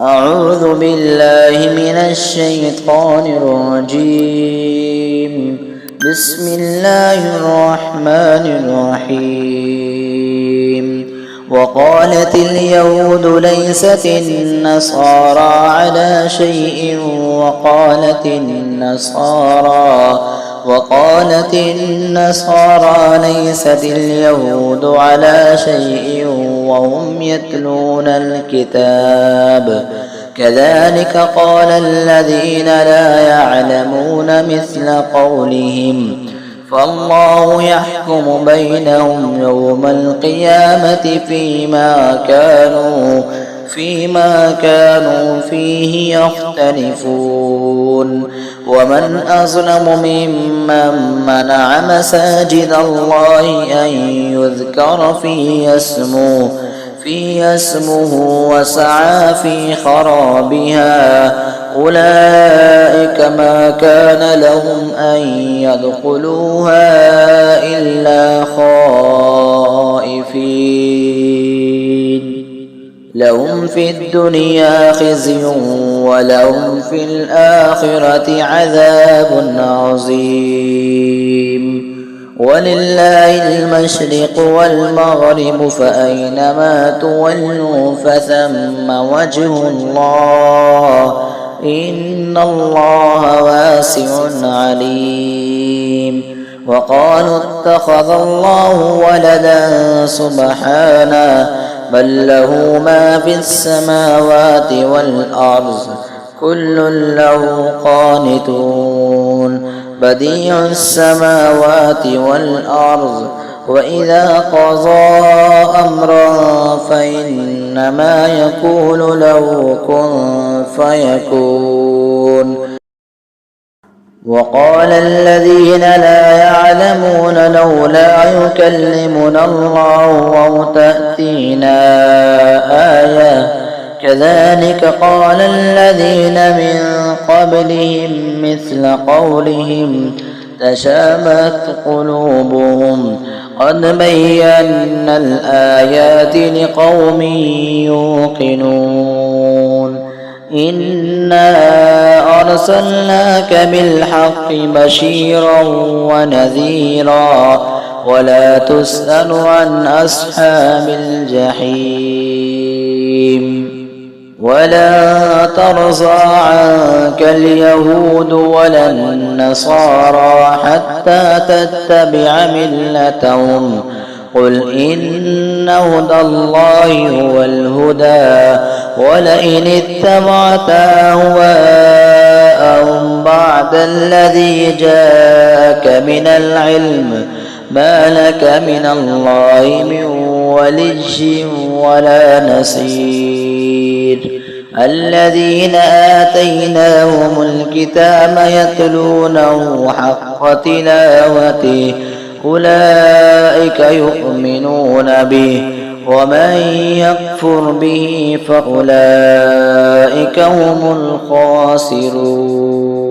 أعوذ بالله من الشيطان الرجيم. بسم الله الرحمن الرحيم. وقالت اليهود ليست النصارى على شيء وقالت النصارى ليست اليهود على شيء وهم يتلون الكتاب كذلك قال الذين لا يعلمون مثل قولهم فالله يحكم بينهم يوم القيامة فيما كانوا فيه يختلفون. ومن أظلم ممن منع مساجد الله أن يذكر فيه اسمه وسعى في خرابها أولئك ما كان لهم أن يدخلوها إلا خائفين لهم في الدنيا خزي ولهم في الآخرة عذاب عظيم. ولله المشرق والمغرب فأينما تولوا فثم وجه الله إن الله واسع عليم. وقالوا اتخذ الله ولدا سبحانه بل له ما في السماوات والأرض كل له قانتون بديع السماوات والأرض وإذا قضى أمرا فإنما يقول له كن فيكون. وقال الذين لا يعلمون لولا يكلمنا الله أو تأتينا آية كذلك قال الذين من قبلهم مثل قولهم تشابهت قلوبهم قد بينا الآيات لقوم يوقنون. إنا أرسلناك بالحق بشيرا ونذيرا ولا تسأل عن أصحاب الجحيم. ولا ترضى عنك اليهود ولا النصارى حتى تتبع ملتهم قل إن هدى الله هو الهدى ولئن اتبعت أهواءهم بعد الذي جاءك من العلم ما لك من الله من ولي ولا نصير. الذين آتيناهم الكتاب يتلونه حق تلاوته أولئك يؤمنون به ومن يكفر به فأولئك هم الخاسرون.